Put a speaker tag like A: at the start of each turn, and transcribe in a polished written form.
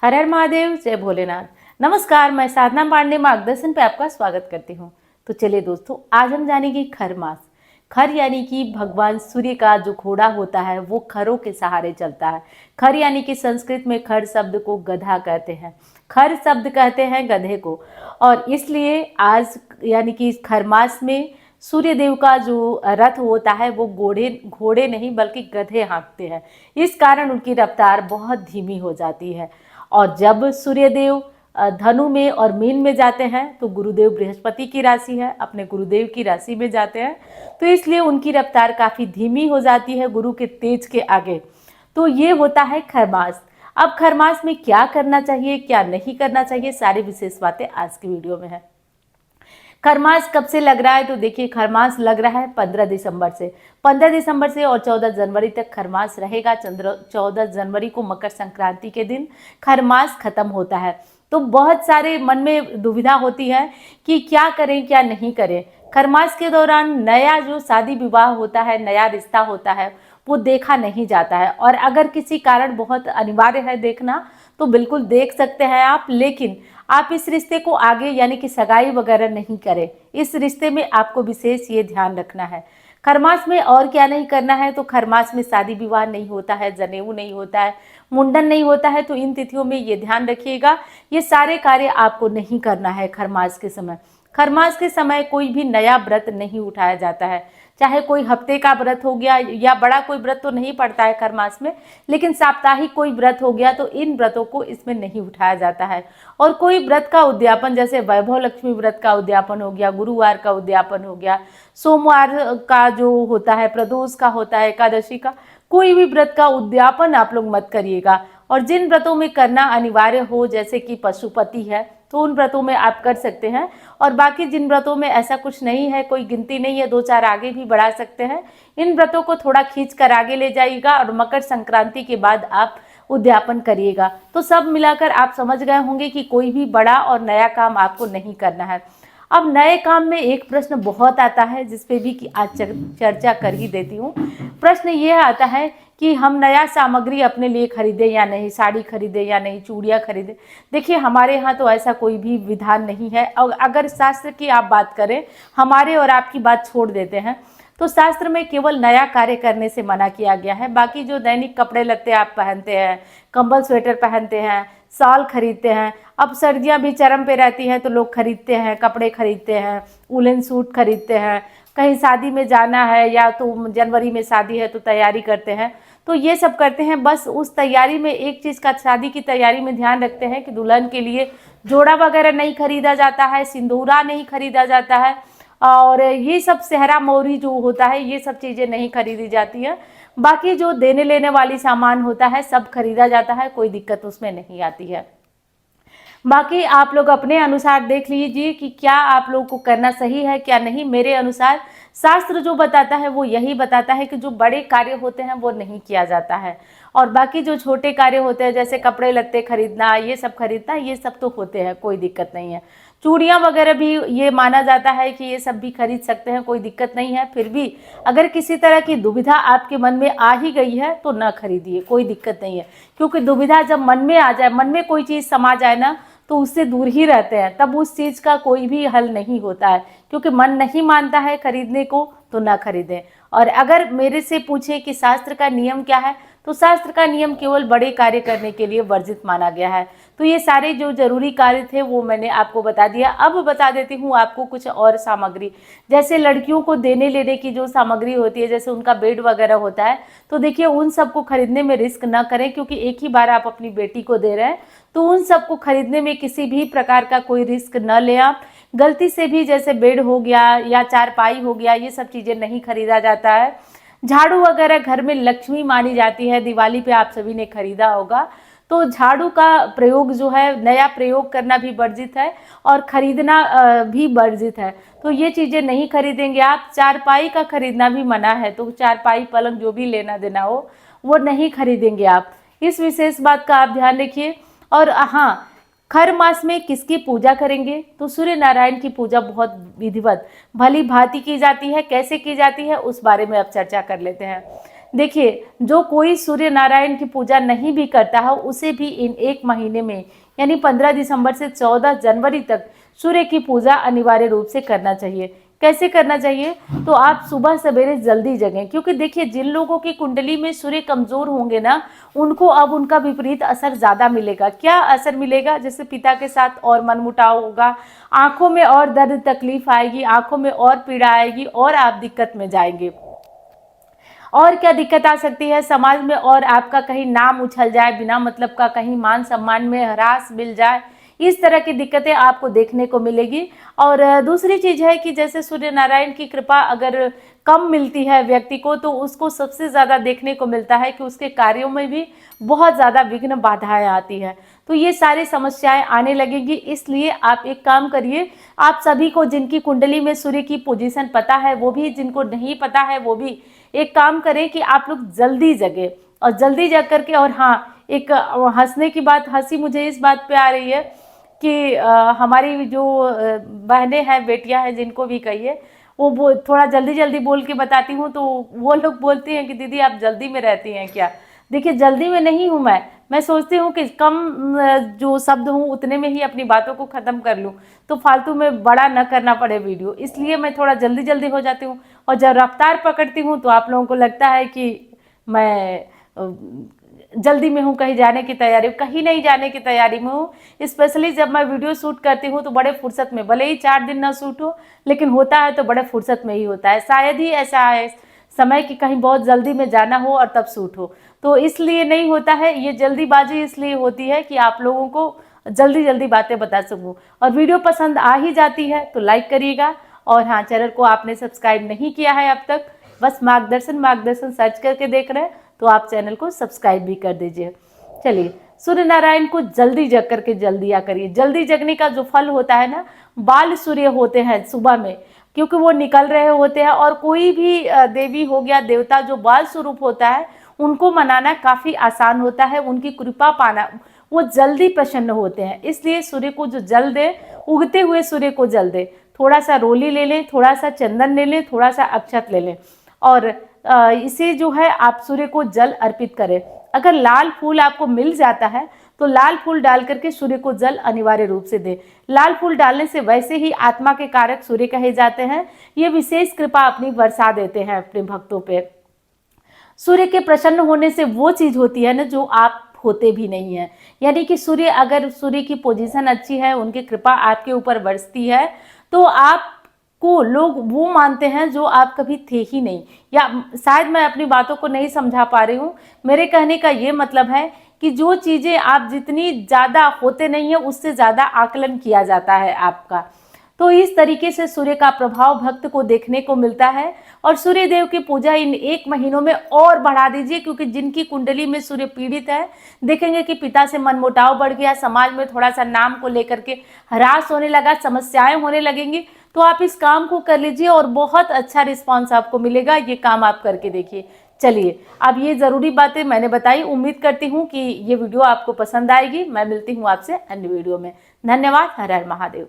A: हर हर महादेव, जय भोलेनाथ। नमस्कार, मैं साधना पांडे मार्गदर्शन पे आपका स्वागत करती हूँ। तो चलिए दोस्तों, आज हम जानेंगे खर मास। खर यानी कि भगवान सूर्य का जो घोड़ा होता है वो खरों के सहारे चलता है। खर यानी कि संस्कृत में खर शब्द को गधा कहते हैं। खर शब्द कहते हैं गधे को, और इसलिए आज यानी कि खर मास में सूर्य देव का जो रथ होता है वो घोड़े घोड़े नहीं बल्कि गधे हाँकते हैं। इस कारण उनकी रफ्तार बहुत धीमी हो जाती है। और जब सूर्यदेव धनु में और मीन में जाते हैं तो गुरुदेव बृहस्पति की राशि है, अपने गुरुदेव की राशि में जाते हैं, तो इसलिए उनकी रफ्तार काफ़ी धीमी हो जाती है गुरु के तेज के आगे। तो ये होता है खरमास। अब खरमास में क्या करना चाहिए, क्या नहीं करना चाहिए, सारी विशेष बातें आज की वीडियो में है। खरमास कब से लग रहा है, तो देखिए खरमास लग रहा है 15 दिसंबर से। 15 दिसंबर से और 14 जनवरी तक खरमास रहेगा। 14 जनवरी को मकर संक्रांति के दिन खरमास खत्म होता है। तो बहुत सारे मन में दुविधा होती है कि क्या करें क्या नहीं करें। खरमास के दौरान नया जो शादी विवाह होता है, नया रिश्ता होता है, वो देखा नहीं जाता है। और अगर किसी कारण बहुत अनिवार्य है देखना तो बिल्कुल देख सकते हैं आप, लेकिन आप इस रिश्ते को आगे यानी कि सगाई वगैरह नहीं करें। इस रिश्ते में आपको विशेष ये ध्यान रखना है। खरमास में और क्या नहीं करना है, तो खरमास में शादी विवाह नहीं होता है, जनेऊ नहीं होता है, मुंडन नहीं होता है। तो इन तिथियों में ये ध्यान रखिएगा, ये सारे कार्य आपको नहीं करना है खरमास के समय। खरमास के समय कोई भी नया व्रत नहीं उठाया जाता है, चाहे कोई हफ्ते का व्रत हो गया या बड़ा कोई व्रत तो नहीं पड़ता है खरमास में, लेकिन साप्ताहिक कोई व्रत हो गया तो इन व्रतों को इसमें नहीं उठाया जाता है। और कोई व्रत का उद्यापन, जैसे वैभव लक्ष्मी व्रत का उद्यापन हो गया, गुरुवार का उद्यापन हो गया, सोमवार का जो होता है, प्रदोष का होता है, एकादशी का, कोई भी व्रत का उद्यापन आप लोग मत करिएगा। और जिन व्रतों में करना अनिवार्य हो, जैसे कि पशुपति है, तो उन व्रतों में आप कर सकते हैं। और बाकी जिन व्रतों में ऐसा कुछ नहीं है, कोई गिनती नहीं है, 2-4 आगे भी बढ़ा सकते हैं, इन व्रतों को थोड़ा खींच कर आगे ले जाइएगा और मकर संक्रांति के बाद आप उद्यापन करिएगा। तो सब मिलाकर आप समझ गए होंगे कि कोई भी बड़ा और नया काम आपको नहीं करना है। अब नए काम में एक प्रश्न बहुत आता है जिस पे भी कि आज चर्चा कर ही देती हूँ। प्रश्न ये आता है कि हम नया सामग्री अपने लिए खरीदें या नहीं, साड़ी खरीदें या नहीं, चूड़ियाँ खरीदें। देखिए हमारे यहाँ तो ऐसा कोई भी विधान नहीं है। और अगर शास्त्र की आप बात करें, हमारे और आपकी बात छोड़ देते हैं, तो शास्त्र में केवल नया कार्य करने से मना किया गया है। बाकी जो दैनिक कपड़े लत्ते आप पहनते हैं, कंबल स्वेटर पहनते हैं, साल खरीदते हैं, अब सर्दियाँ भी चरम पे रहती हैं तो लोग खरीदते हैं, कपड़े खरीदते हैं, उलन सूट खरीदते हैं, कहीं शादी में जाना है या तो जनवरी में शादी है तो तैयारी करते हैं, तो ये सब करते हैं। बस उस तैयारी में एक चीज़ का, शादी की तैयारी में ध्यान रखते हैं कि दुल्हन के लिए जोड़ा वगैरह नहीं खरीदा जाता है, सिंदूरा नहीं खरीदा जाता है, और ये सब सेहरा मौरी जो होता है ये सब चीज़ें नहीं खरीदी जाती है। बाकी जो देने लेने वाली सामान होता है सब खरीदा जाता है, कोई दिक्कत उसमें नहीं आती है। बाकी आप लोग अपने अनुसार देख लीजिए कि क्या आप लोगों को करना सही है क्या नहीं। मेरे अनुसार शास्त्र जो बताता है वो यही बताता है कि जो बड़े कार्य होते हैं वो नहीं किया जाता है, और बाकी जो छोटे कार्य होते हैं जैसे कपड़े लत्ते खरीदना, ये सब खरीदना, ये सब तो होते हैं, कोई दिक्कत नहीं है। चूड़ियाँ वगैरह भी ये माना जाता है कि ये सब भी खरीद सकते हैं, कोई दिक्कत नहीं है। फिर भी अगर किसी तरह की दुविधा आपके मन में आ ही गई है तो ना खरीदिए, कोई दिक्कत नहीं है। क्योंकि दुविधा जब मन में आ जाए, मन में कोई चीज़ समा जाए ना, तो उससे दूर ही रहते हैं, तब उस चीज़ का कोई भी हल नहीं होता है। क्योंकि मन नहीं मानता है खरीदने को तो ना खरीदें। और अगर मेरे से पूछे कि शास्त्र का नियम क्या है, तो शास्त्र का नियम केवल बड़े कार्य करने के लिए वर्जित माना गया है। तो ये सारे जो जरूरी कार्य थे वो मैंने आपको बता दिया। अब बता देती हूँ आपको कुछ और सामग्री। जैसे लड़कियों को देने लेने की जो सामग्री होती है, जैसे उनका बेड वगैरह होता है, तो देखिए उन सबको खरीदने में रिस्क ना करें, क्योंकि एक ही बार आप अपनी बेटी को दे रहे हैं, तो उन सबको खरीदने में किसी भी प्रकार का कोई रिस्क न लें आप। गलती से भी जैसे बेड हो गया या चारपाई हो गया, ये सब चीज़ें नहीं खरीदा जाता है। झाड़ू वगैरह घर में लक्ष्मी मानी जाती है, दिवाली पे आप सभी ने खरीदा होगा, तो झाड़ू का प्रयोग जो है, नया प्रयोग करना भी वर्जित है और खरीदना भी वर्जित है। तो ये चीज़ें नहीं खरीदेंगे आप। चारपाई का खरीदना भी मना है, तो चारपाई पलंग जो भी लेना देना हो वो नहीं खरीदेंगे आप। इस विशेष बात का आप ध्यान रखिए। और हाँ, खर मास में किसकी पूजा करेंगे, तो सूर्य नारायण की पूजा बहुत विधिवत भली भांति की जाती है। कैसे की जाती है उस बारे में अब चर्चा कर लेते हैं। देखिए, जो कोई सूर्य नारायण की पूजा नहीं भी करता है, उसे भी इन एक महीने में यानी 15 दिसंबर से 14 जनवरी तक सूर्य की पूजा अनिवार्य रूप से करना चाहिए। कैसे करना चाहिए? तो आप सुबह सवेरे जल्दी जगें, क्योंकि देखिए जिन लोगों की कुंडली में सूर्य कमजोर होंगे ना, उनको अब उनका विपरीत असर ज्यादा मिलेगा। क्या असर मिलेगा? जैसे पिता के साथ और मनमुटाव होगा, आंखों में और दर्द तकलीफ आएगी, आंखों में और पीड़ा आएगी और आप दिक्कत में जाएंगे। और क्या दिक्कत आ सकती है समाज में? और आपका कहीं नाम उछल जाए बिना मतलब का, कहीं मान सम्मान में ह्रास मिल जाए, इस तरह की दिक्कतें आपको देखने को मिलेगी। और दूसरी चीज है कि जैसे सूर्य नारायण की कृपा अगर कम मिलती है व्यक्ति को, तो उसको सबसे ज्यादा देखने को मिलता है कि उसके कार्यों में भी बहुत ज्यादा विघ्न बाधाएं आती है। तो ये सारी समस्याएं आने लगेगी। इसलिए आप एक काम करिए, आप सभी को जिनकी कुंडली में सूर्य की पोजीशन पता है वो भी, जिनको नहीं पता है वो भी, एक काम करें कि आप लोग जल्दी जगे और जल्दी जग करके। और हाँ, एक हंसने की बात, हंसी मुझे इस बात पे आ रही है कि हमारी जो बहनें हैं, बेटियां हैं, जिनको भी कहिए, वो थोड़ा जल्दी जल्दी बोल के बताती हूँ, तो वो लोग बोलती हैं कि दीदी आप जल्दी में रहती हैं क्या? देखिए, जल्दी में नहीं हूँ मैं सोचती हूँ कि कम जो शब्द हूँ उतने में ही अपनी बातों को ख़त्म कर लूँ, तो फालतू में बड़ा न करना पड़े वीडियो, इसलिए मैं थोड़ा जल्दी जल्दी हो जाती हूँ। और जब रफ्तार पकड़ती हूँ तो आप लोगों को लगता है कि मैं जल्दी में हूँ, कहीं जाने की तैयारी, कहीं नहीं जाने की तैयारी में हूँ। स्पेशली जब मैं वीडियो शूट करती हूँ तो बड़े फुर्सत में, भले ही 4 दिन ना शूट हो, लेकिन होता है तो बड़े फुर्सत में ही होता है। शायद ही ऐसा है समय कि कहीं बहुत जल्दी में जाना हो और तब शूट हो, तो इसलिए नहीं होता है। ये जल्दीबाजी इसलिए होती है कि आप लोगों को जल्दी जल्दी बातें बता सकूं। और वीडियो पसंद आ ही जाती है तो लाइक करिएगा। और हाँ, चैनल को आपने सब्सक्राइब नहीं किया है अब तक, बस मार्गदर्शन सर्च करके देख रहे हैं, तो आप चैनल को सब्सक्राइब भी कर दीजिए। चलिए, सूर्य नारायण को जल्दी जग करके जल्दिया करिए। जल्दी जगने का जो फल होता है ना, बाल सूर्य होते हैं सुबह में, क्योंकि वो निकल रहे होते हैं। और कोई भी देवी हो गया, देवता जो बाल स्वरूप होता है, उनको मनाना काफी आसान होता है, उनकी कृपा पाना, वो जल्दी प्रसन्न होते हैं। इसलिए सूर्य को जो जल दे, उगते हुए सूर्य को जल दे, थोड़ा सा रोली ले लें, थोड़ा सा चंदन ले लें, थोड़ा सा अक्षत ले लें, और इसे जो है आप सूर्य को जल अर्पित करें। अगर लाल फूल आपको मिल जाता है तो लाल फूल डाल करके सूर्य को जल अनिवार्य रूप से दें। लाल फूल डालने से वैसे ही आत्मा के कारक सूर्य कहे जाते हैं, ये विशेष कृपा अपनी बरसा देते हैं अपने भक्तों पे। सूर्य के प्रसन्न होने से वो चीज होती है ना जो आप होते भी नहीं है, यानी कि सूर्य, अगर सूर्य की पोजीशन अच्छी है, उनकी कृपा आपके ऊपर बरसती है, तो आपको लोग वो मानते हैं जो आप कभी थे ही नहीं। या शायद मैं अपनी बातों को नहीं समझा पा रही हूँ। मेरे कहने का ये मतलब है कि जो चीजें आप जितनी ज्यादा होते नहीं है, उससे ज्यादा आकलन किया जाता है आपका। तो इस तरीके से सूर्य का प्रभाव भक्त को देखने को मिलता है। और सूर्य देव की पूजा इन 1 महीनों में और बढ़ा दीजिए, क्योंकि जिनकी कुंडली में सूर्य पीड़ित है, देखेंगे कि पिता से मनमुटाव बढ़ गया, समाज में थोड़ा सा नाम को लेकर के ह्रास होने लगा, समस्याएं होने लगेंगी, तो आप इस काम को कर लीजिए और बहुत अच्छा रिस्पॉन्स आपको मिलेगा। ये काम आप करके देखिए। चलिए, अब ये जरूरी बातें मैंने बताई, उम्मीद करती हूँ कि ये वीडियो आपको पसंद आएगी। मैं मिलती हूँ आपसे अन्य वीडियो में। धन्यवाद। हर हर महादेव।